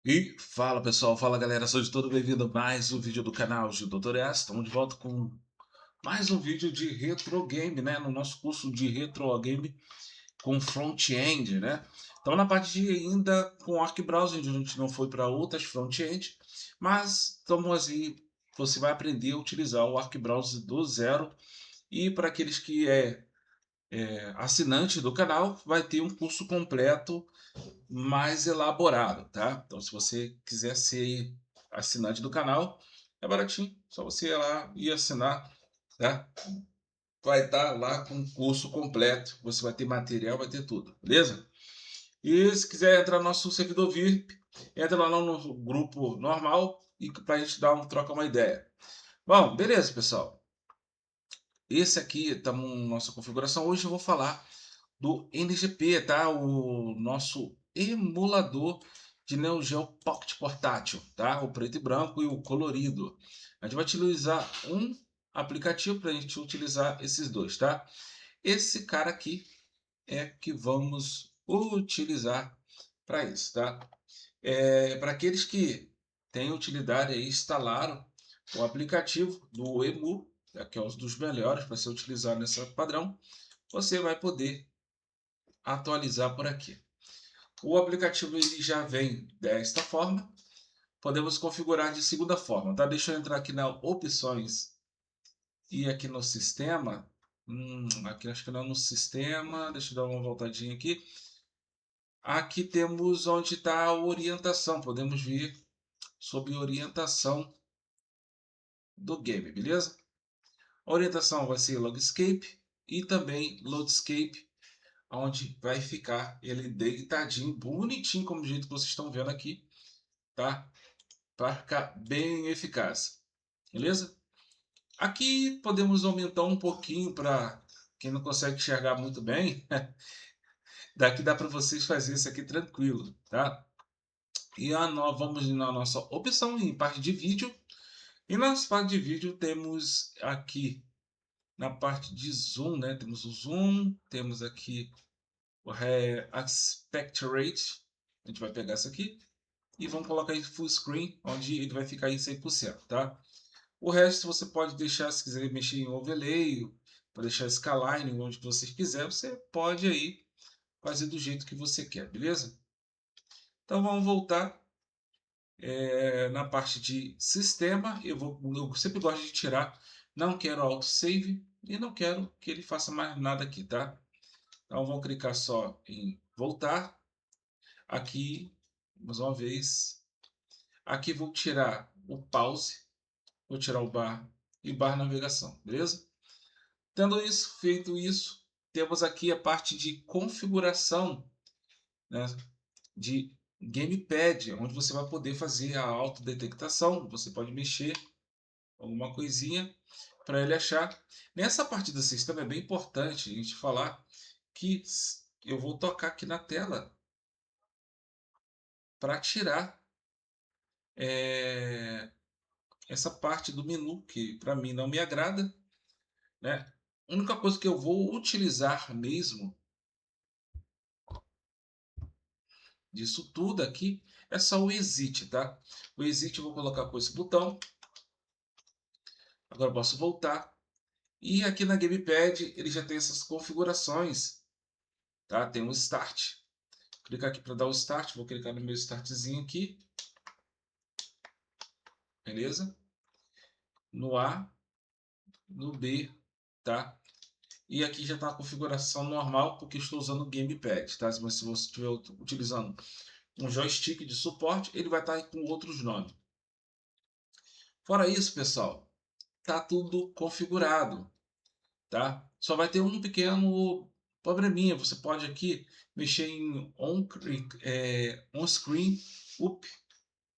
E fala pessoal, fala galera, sejam todos bem-vindos a mais um vídeo do canal de Dr. S. Estamos de volta com mais um vídeo de retro game, né? No nosso curso de retro game com front-end, né? Então na parte de ainda com Arc Browser, a gente não foi para outras front-end, mas estamos aí, você vai aprender a utilizar o Arc Browser do zero. E para aqueles que assinante do canal, vai ter um curso completo mais elaborado, tá? Então, se você quiser ser assinante do canal, é baratinho, só você ir lá e assinar, tá? Vai estar lá com o curso completo, você vai ter material, vai ter tudo, beleza? E se quiser entrar no nosso servidor VIP, entra lá no grupo normal e para a gente dar trocar uma ideia. Bom, beleza, pessoal. Esse aqui estamos na nossa configuração. Hoje eu vou falar do NGP, tá? O nosso emulador de Neo Geo Pocket portátil, tá? O preto e branco e o colorido. A gente vai utilizar um aplicativo para a gente utilizar esses dois, tá? Esse cara aqui é que vamos utilizar para isso, tá? Para aqueles que têm utilidade aí, instalaram o aplicativo do EMU, que é um dos melhores para ser utilizado nesse padrão, você vai poder atualizar por aqui. O aplicativo ele já vem desta forma. Podemos configurar de segunda forma, tá? Deixa eu entrar aqui na opções e aqui no sistema. Aqui acho que não é no sistema. Deixa eu dar uma voltadinha aqui. Aqui temos onde está a orientação. Podemos ver sobre orientação do game, beleza? A orientação vai ser Logscape e também Loadscape, onde vai ficar ele deitadinho, bonitinho, como o jeito que vocês estão vendo aqui, tá? Para ficar bem eficaz, beleza? Aqui podemos aumentar um pouquinho para quem não consegue enxergar muito bem. Daqui dá para vocês fazer isso aqui tranquilo, tá? E vamos na nossa opção em parte de vídeo. E na nossa parte de vídeo temos aqui na parte de zoom, né? Temos o zoom, temos aqui o aspect rate. A gente vai pegar isso aqui e vamos colocar em full screen, onde ele vai ficar em 100%, tá? O resto você pode deixar, se quiser mexer em overlay, para deixar scaline onde você quiser, você pode aí fazer do jeito que você quer, beleza? Então vamos voltar na parte de sistema. Eu sempre gosto de tirar, não quero autosave e não quero que ele faça mais nada aqui, tá? Então vamos clicar só em voltar. Aqui, mais uma vez, aqui vou tirar o pause, vou tirar o bar e bar navegação, beleza? Tendo isso, feito isso, temos aqui a parte de configuração, né, de gamepad, onde você vai poder fazer a autodetectação. Você pode mexer alguma coisinha para ele achar. Nessa parte do sistema é bem importante a gente falar que eu vou tocar aqui na tela para tirar é, essa parte do menu que para mim não me agrada, né? A única coisa que eu vou utilizar mesmo disso tudo aqui é só o exit, tá? O exit eu vou colocar com esse botão. Agora eu posso voltar. E aqui na Gamepad ele já tem essas configurações, tá? Tem o Start. Clicar aqui para dar o Start. Vou clicar no meu Startzinho aqui. Beleza? No A, no B, tá? E aqui já está a configuração normal, porque estou usando o Gamepad, tá? Mas se você estiver utilizando um joystick de suporte, ele vai estar com outros nomes. Fora isso, pessoal, tá tudo configurado, tá? Só vai ter um pequeno probleminha. Você pode aqui mexer em on screen up,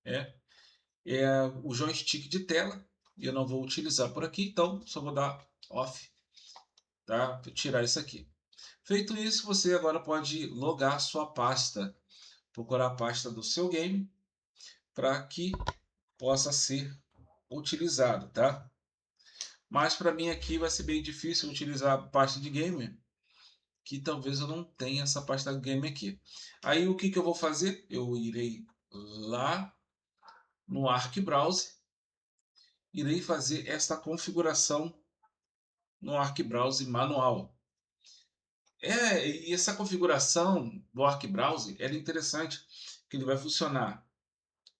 é, é o joystick de tela. Eu não vou utilizar por aqui, então só vou dar off, tá? Vou tirar isso aqui. Feito isso, você agora pode logar sua pasta, procurar a pasta do seu game para que possa ser utilizado, tá? Mas para mim aqui vai ser bem difícil utilizar a pasta de game, que talvez eu não tenha essa pasta de game aqui. Aí o que eu vou fazer? Eu irei lá no Arc Browse, irei fazer esta configuração no Arc Browse manual. E essa configuração do Arc Browse é interessante, que ele vai funcionar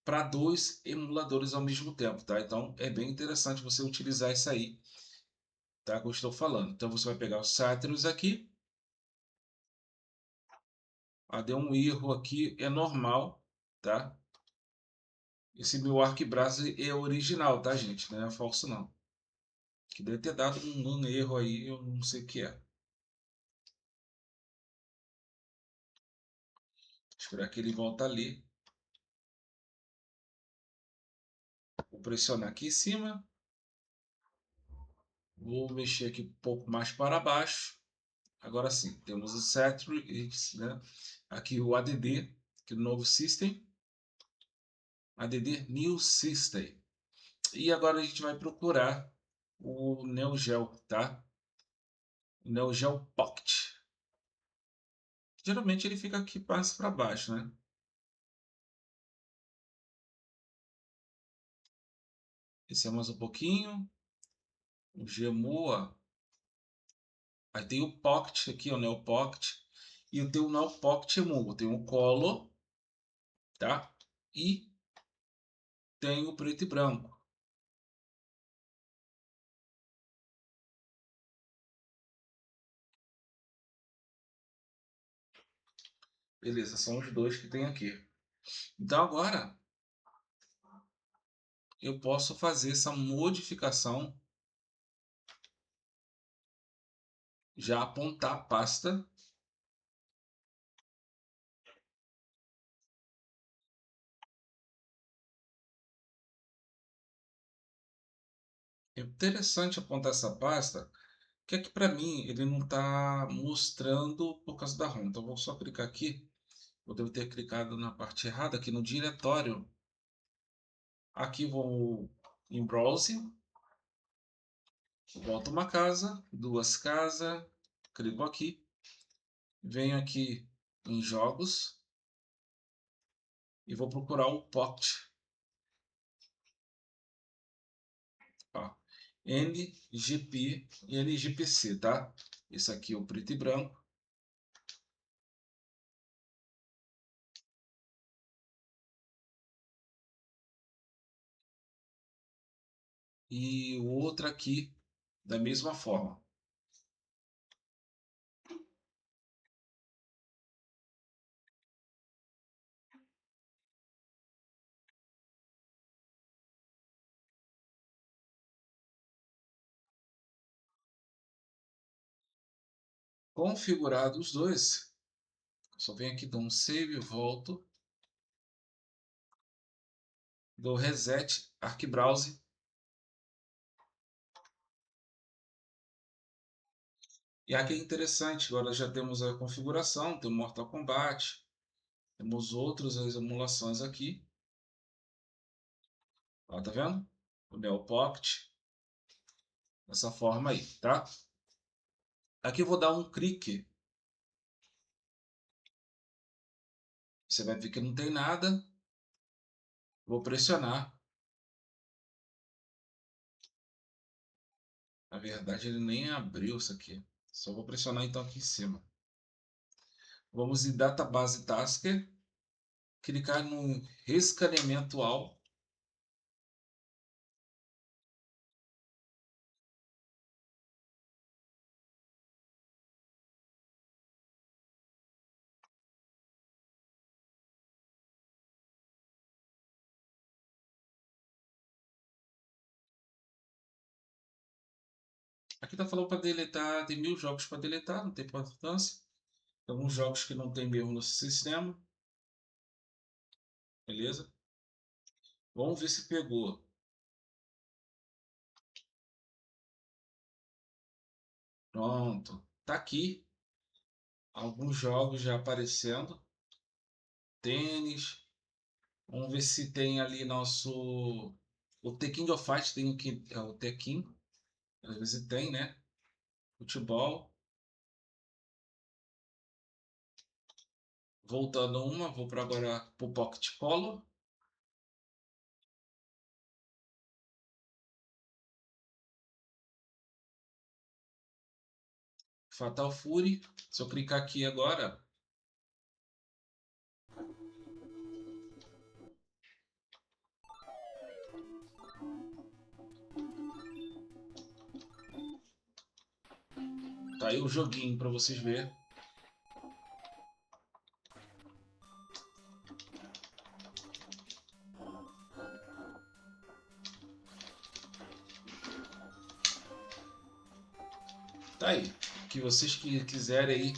para dois emuladores ao mesmo tempo, tá? Então é bem interessante você utilizar isso aí, tá? Que eu estou falando. Então você vai pegar o Satyrus aqui. Deu um erro aqui, é normal, tá? Esse meu Arc Browse é original, tá, gente? Não é falso, não. Que deve ter dado um erro aí, eu não sei o que é. Esperar que ele volta ali. Vou pressionar aqui em cima. Vou mexer aqui um pouco mais para baixo. Agora sim, temos o Satyrus, né? Aqui o ADD, que é o novo System. ADD New System. E agora a gente vai procurar o Neo Geo, tá? O Neo Geo Pocket. Geralmente ele fica aqui mais para baixo, né? Descemos um pouquinho. O Gemoa. Aí tem o Pocket aqui, o Neo Pocket. E eu tenho o Neo Pocket Emu. Tem o Color, tá? E tem o preto e branco. Beleza, são os dois que tem aqui. Então agora eu posso fazer essa modificação, já apontar a pasta. É interessante apontar essa pasta, que aqui para mim ele não está mostrando por causa da ROM. Então eu vou só clicar aqui. Eu devo ter clicado na parte errada, aqui no diretório. Aqui vou em Browse, volto uma casa, duas casas, clico aqui, venho aqui em Jogos e vou procurar o Pocket. Ó, NGP e NGPC, tá? Esse aqui é o preto e branco. E o outro aqui da mesma forma. Configurados os dois, só venho aqui, dou um save, volto, dou reset, ArcBrowse. E aqui é interessante, agora já temos a configuração, tem o Mortal Kombat, temos outras emulações aqui. Ó, tá vendo? O Neo Pocket, dessa forma aí, tá? Aqui eu vou dar um clique. Você vai ver que não tem nada. Vou pressionar. Na verdade, ele nem abriu isso aqui. Só vou pressionar então aqui em cima. Vamos em Database Tasker. Clicar no escaneamento all. Aqui está falando para deletar, tem 1000 jogos para deletar, não tem importância. Tem alguns jogos que não tem mesmo no sistema. Beleza? Vamos ver se pegou. Pronto. Tá aqui. Alguns jogos já aparecendo. Tênis. Vamos ver se tem ali nosso. O The King of Fight tem aqui. É o Tekken. Às vezes tem, né? Futebol. Voltando uma, vou para agora para o Pocket Color. Fatal Fury. Se eu clicar aqui agora, tá aí o joguinho para vocês verem. Tá aí. Que vocês que quiserem aí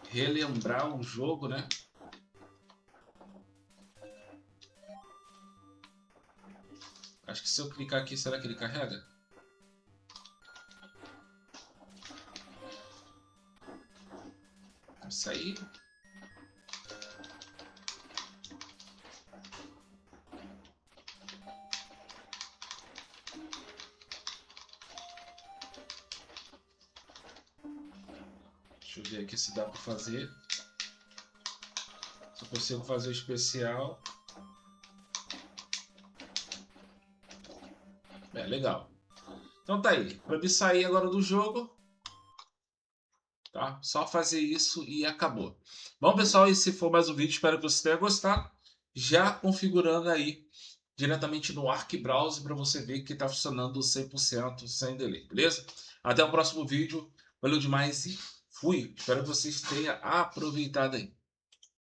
relembrar o jogo, né? Acho que se eu clicar aqui, será que ele carrega? Isso aí. Deixa eu ver aqui se dá para fazer. Se eu consigo fazer o especial. É, legal. Então tá aí. Para me sair agora do jogo, tá? Só fazer isso e acabou. Bom, pessoal, esse foi mais um vídeo. Espero que você tenha gostado. Já configurando aí diretamente no Arc Browser para você ver que está funcionando 100% sem delay, beleza? Até o próximo vídeo. Valeu demais e fui. Espero que vocês tenham aproveitado aí.